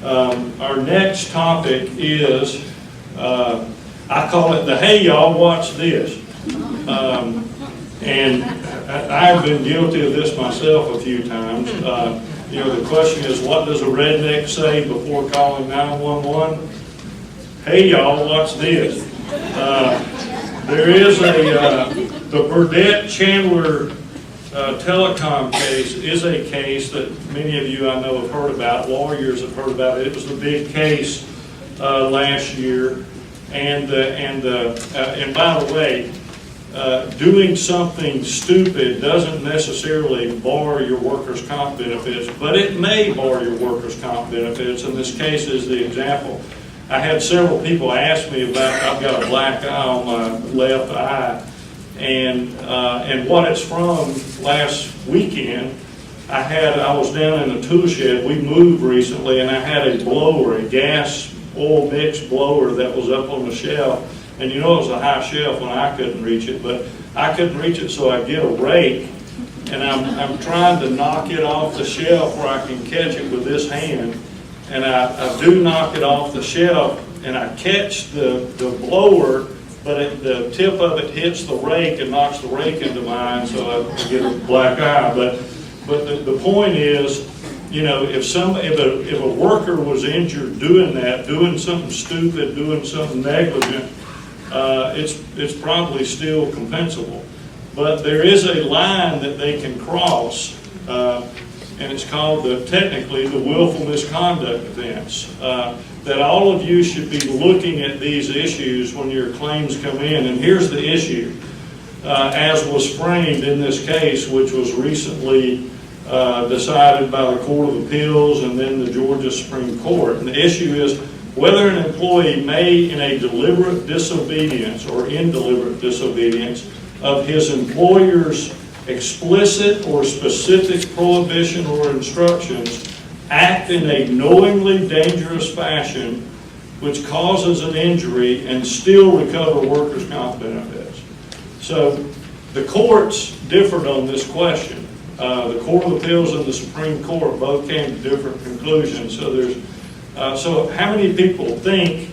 Our next topic is, I call it the "Hey y'all, watch this." And I've been guilty of this myself a few times. You know, the question is, what does a redneck say before calling 911? Hey y'all, watch this. There is the Burdett-Chandler telecom case is a case that many of you I know have heard about. Lawyers have heard about it. It was the big case last year. And by the way, doing something stupid doesn't necessarily bar your workers' comp benefits, but it may bar your workers' comp benefits, and this case is the example. I had several people ask me about, I've got a black eye on my left eye, and what it's from. Last weekend, I was down in the tool shed. We moved recently, and I had a blower, a gas oil mix blower that was up on the shelf. And you know it was a high shelf when I couldn't reach it, but I couldn't reach it, so I get a rake, and I'm trying to knock it off the shelf where I can catch it with this hand. And I do knock it off the shelf, and I catch the blower, but the tip of it hits the rake and knocks the rake into mine, so I get a black eye. But the point is, you know, if a worker was injured doing that, doing something stupid, doing something negligent, it's probably still compensable. But there is a line that they can cross, and it's called technically the Willful Misconduct Defense. That all of you should be looking at these issues when your claims come in. And here's the issue, as was framed in this case, which was recently decided by the Court of Appeals and then the Georgia Supreme Court. And the issue is whether an employee may, in a deliberate disobedience or indeliberate disobedience of his employer's explicit or specific prohibition or instructions, act in a knowingly dangerous fashion which causes an injury and still recover workers' comp benefits. So the courts differed on this question. The Court of Appeals and the Supreme Court both came to different conclusions. So how many people think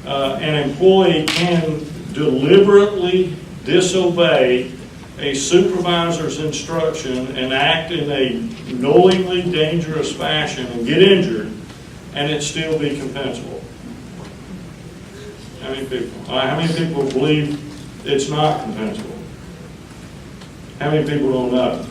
an employee can deliberately disobey a supervisor's instruction and act in a knowingly dangerous fashion and get injured and it still be compensable? How many people? How many people believe it's not compensable? How many people don't know?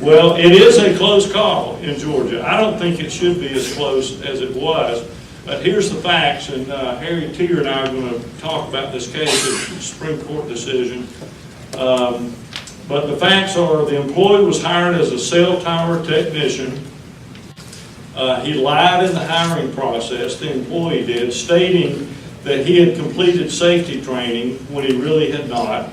Well, it is a close call in Georgia. I don't think it should be as close as it was. But here's the facts, and Harry Tier and I are going to talk about this case, it's a Supreme Court decision. But the facts are the employee was hired as a cell tower technician. He lied in the hiring process, the employee did, stating that he had completed safety training when he really had not.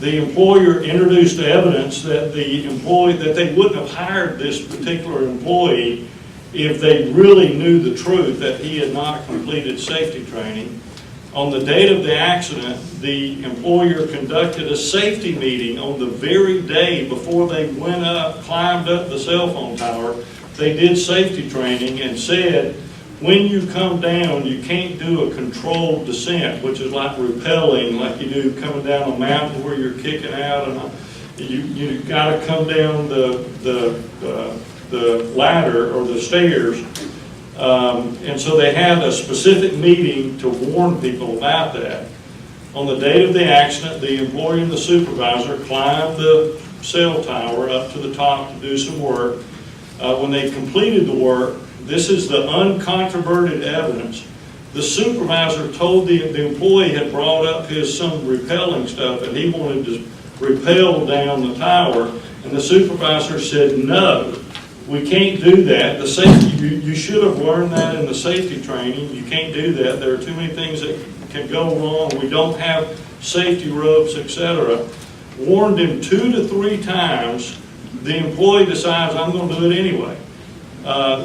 The employer introduced evidence that that they wouldn't have hired this particular employee if they really knew the truth that he had not completed safety training. On the date of the accident, the employer conducted a safety meeting on the very day before they climbed up the cell phone tower. They did safety training and said, when you come down, you can't do a controlled descent, which is like rappelling, like you do coming down a mountain where you're kicking out, and you got to come down the ladder or the stairs. And so they had a specific meeting to warn people about that. On the date of the accident, the employee and the supervisor climbed the cell tower up to the top to do some work. When they completed the work, this is the uncontroverted evidence. The supervisor told the employee had brought up some rappelling stuff and he wanted to rappel down the tower, and the supervisor said, no, we can't do that. The safety, you should have learned that in the safety training. You can't do that. There are too many things that can go wrong. We don't have safety ropes, etc. Warned him 2 to 3 times. The employee decides, I'm going to do it anyway.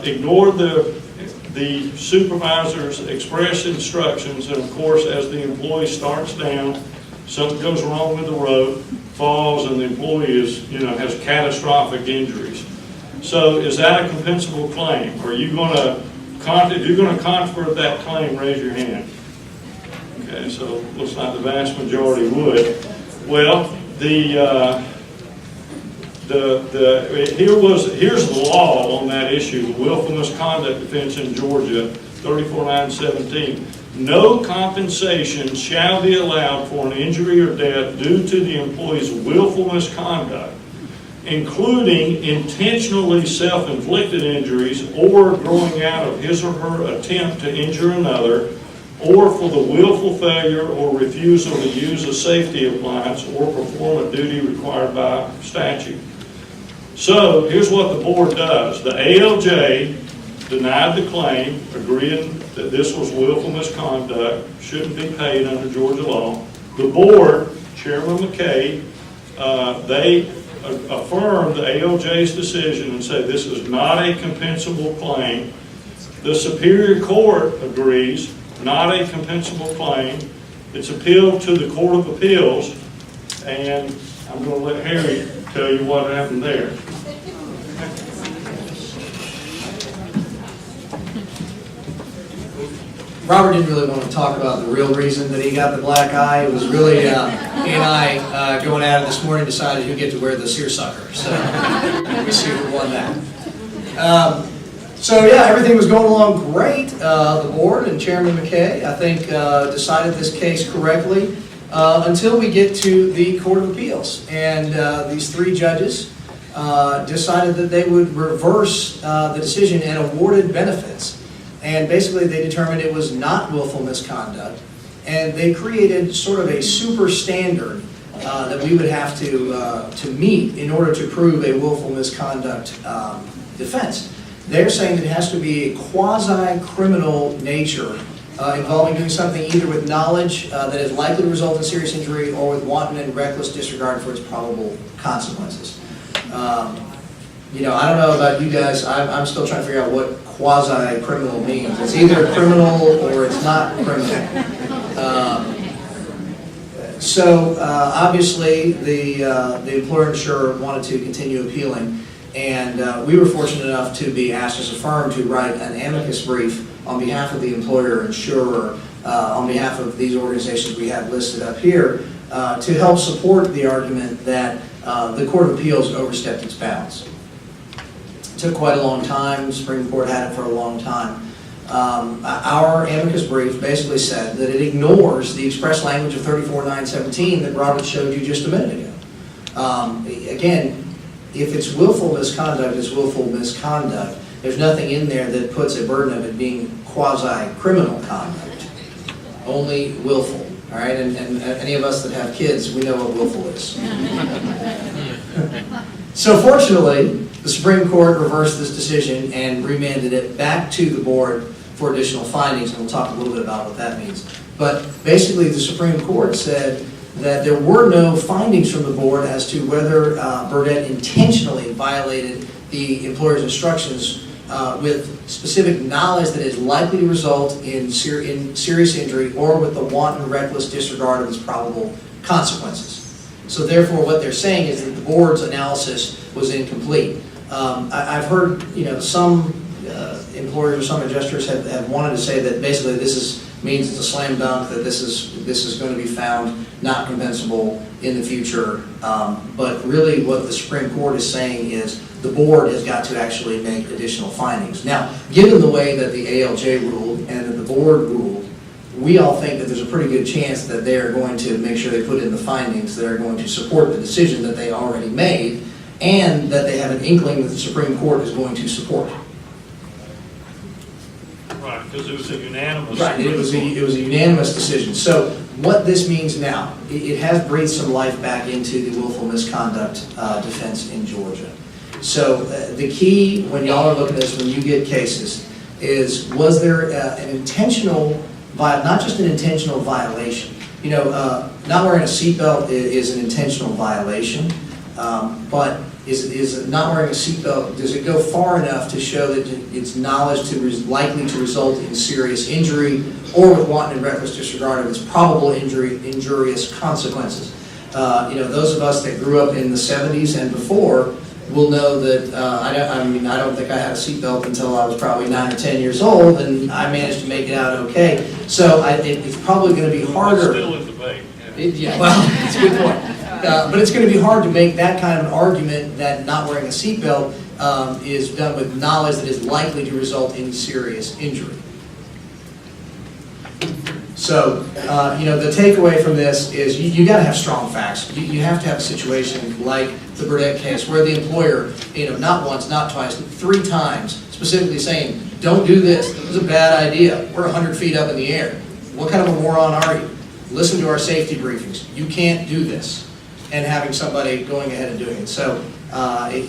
Ignored the supervisor's express instructions, and of course, as the employee starts down, something goes wrong with the rope, falls, and the employee has catastrophic injuries. So is that a compensable claim? Are you going to, if you're going to controvert that claim, raise your hand. Okay, so looks like the vast majority would. Well, here's the law on that issue, the willful misconduct defense in Georgia, 34917. No compensation shall be allowed for an injury or death due to the employee's willful misconduct, including intentionally self-inflicted injuries or growing out of his or her attempt to injure another, or for the willful failure or refusal to use a safety appliance or perform a duty required by statute. So here's what the board does. The ALJ denied the claim, agreeing that this was willful misconduct, shouldn't be paid under Georgia law. The board, Chairman McKay, they affirmed the ALJ's decision and said this is not a compensable claim. The Superior Court agrees, not a compensable claim. It's appealed to the Court of Appeals, and I'm going to let Harry tell you what happened there. Robert didn't really want to talk about the real reason that he got the black eye. It was really he and I going at it this morning decided who'd get to wear the seersucker. So we see who won that. So yeah, everything was going along great. The board and Chairman McKay, I think, decided this case correctly until we get to the Court of Appeals. And these three judges decided that they would reverse the decision and awarded benefits. And basically they determined it was not willful misconduct. And they created sort of a super standard that we would have to meet in order to prove a willful misconduct defense. They're saying that it has to be a quasi-criminal nature involving doing something either with knowledge that is likely to result in serious injury or with wanton and reckless disregard for its probable consequences. You know, I don't know about you guys, I'm still trying to figure out what quasi-criminal means. It's either criminal or it's not criminal. Obviously the employer-insurer wanted to continue appealing, and we were fortunate enough to be asked as a firm to write an amicus brief on behalf of the employer-insurer, on behalf of these organizations we have listed up here, to help support the argument that the Court of Appeals overstepped its bounds. It took quite a long time. The Supreme Court had it for a long time. Our amicus brief basically said that it ignores the express language of 34917 that Robert showed you just a minute ago. Again, if it's willful misconduct, it's willful misconduct. There's nothing in there that puts a burden of it being quasi-criminal conduct. Only willful. All right, and any of us that have kids, we know what willful is. So fortunately, the Supreme Court reversed this decision and remanded it back to the board for additional findings, and we'll talk a little bit about what that means. But basically, the Supreme Court said that there were no findings from the board as to whether Burdett intentionally violated the employer's instructions with specific knowledge that is likely to result in serious injury or with the wanton reckless disregard of its probable consequences. So therefore, what they're saying is that the board's analysis was incomplete. I've heard, some employers or some adjusters have wanted to say that basically this means it's a slam dunk, that this is going to be found not compensable in the future. But really what the Supreme Court is saying is the board has got to actually make additional findings. Now, given the way that the ALJ ruled and that the board ruled, we all think that there's a pretty good chance that they're going to make sure they put in the findings that are going to support the decision that they already made, and that they have an inkling that the Supreme Court is going to support. Right, because it was a unanimous. Right, it was a unanimous decision. So what this means now, it has breathed some life back into the willful misconduct defense in Georgia. So the key when y'all are looking at this, when you get cases, is was there an intentional, not just an intentional violation. Not wearing a seatbelt is an intentional violation, but is not wearing a seatbelt, does it go far enough to show that it's knowledge likely to result in serious injury or with wanton and reckless disregard of its probable injurious consequences? Those of us that grew up in the 70s and before, will know that, I don't think I had a seatbelt until I was probably 9 or 10 years old, and I managed to make it out okay. So it's probably going to be harder. Still in debate. Yeah, well, that's a good point. But it's going to be hard to make that kind of an argument that not wearing a seatbelt is done with knowledge that is likely to result in serious injury. So, the takeaway from this is you got to have strong facts. You have to have a situation like the Burdett case where the employer, not once, not twice, 3 times, specifically saying, don't do this. This is a bad idea. We're 100 feet up in the air. What kind of a moron are you? Listen to our safety briefings. You can't do this. And having somebody going ahead and doing it. So, I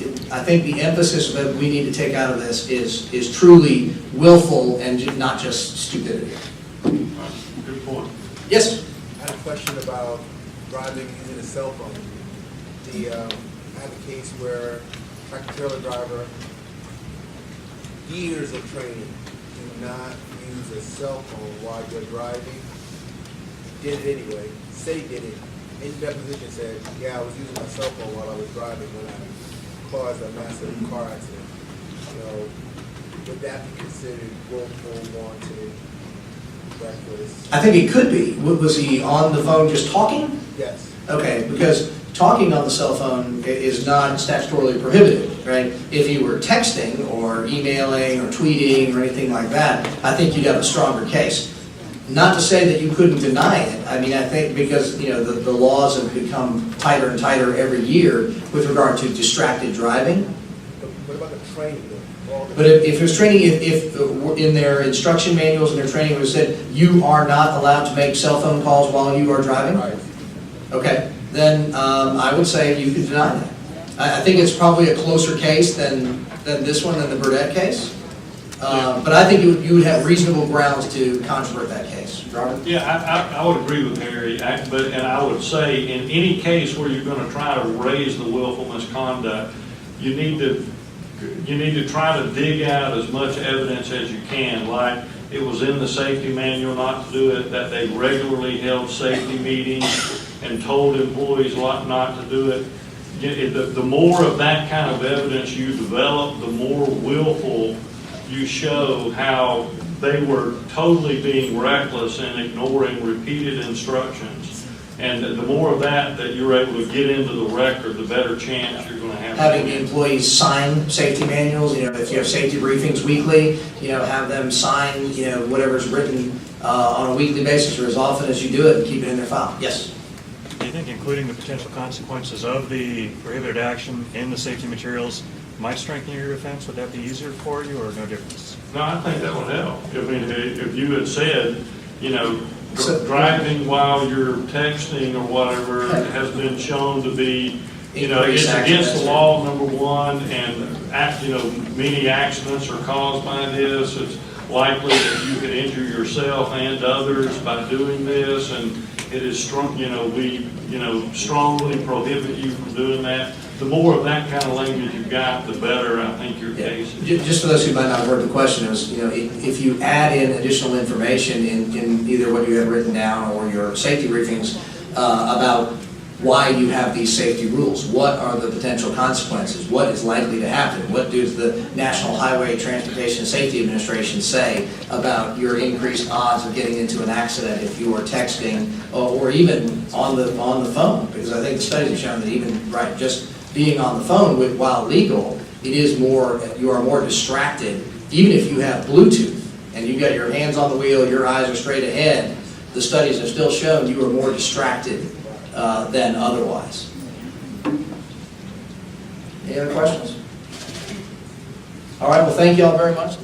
think the emphasis that we need to take out of this is truly willful and not just stupidity. Good point. Yes? I had a question about driving using a cell phone. I had a case where a tractor-trailer driver, years of training, do not use a cell phone while you're driving. Did it anyway. Said he did it. In deposition said, yeah, I was using my cell phone while I was driving when I caused a massive car accident. So, would that be considered willful, wanton, reckless? I think it could be. Was he on the phone just talking? Yes. Okay, because talking on the cell phone is not statutorily prohibited, right? If you were texting or emailing or tweeting or anything like that, I think you'd have a stronger case. Not to say that you couldn't deny it. I mean, I think because, the laws have become tighter and tighter every year with regard to distracted driving. What about the training though? But if there's training, if in their instruction manuals and their training it was said, you are not allowed to make cell phone calls while you are driving? Right. Okay, then I would say you could deny that. I think it's probably a closer case than this one, than the Burdett case. But I think you would have reasonable grounds to controvert that case. Robert? Yeah, I would agree with Harry, and I would say in any case where you're going to try to raise the willful misconduct, you need to try to dig out as much evidence as you can, like it was in the safety manual not to do it, that they regularly held safety meetings and told employees not to do it. The more of that kind of evidence you develop, the more willful you show how they were totally being reckless and ignoring repeated instructions. And the more of that you're able to get into the record, the better chance you're going to have. Having the employees sign safety manuals, if you have safety briefings weekly, have them sign, whatever's written on a weekly basis or as often as you do it and keep it in their file. Yes? Do you think including the potential consequences of the prohibited action in the safety materials might strengthen your defense? Would that be easier for you or no difference? No, I think that would help. I mean, if you had said, driving while you're texting or whatever has been shown to be, it's against the law, number one, and, many accidents are caused by this. It's likely that you could injure yourself and others by doing this, and it is strong, we, strongly prohibit you from doing that. The more of that kind of language you've got, the better I think your case is. Just for those who might not have heard the question, it was, if you add in additional information in either what you have written down or your safety briefings about why you have these safety rules, what are the potential consequences, what is likely to happen, what does the National Highway Transportation Safety Administration say about your increased odds of getting into an accident if you are texting or even on the phone, because I think the studies have shown that even just being on the phone while legal, you are more distracted, even if you have Bluetooth and you've got your hands on the wheel, your eyes are straight ahead. The studies have still shown you are more distracted than otherwise. Any other questions? All right, well, thank you all very much.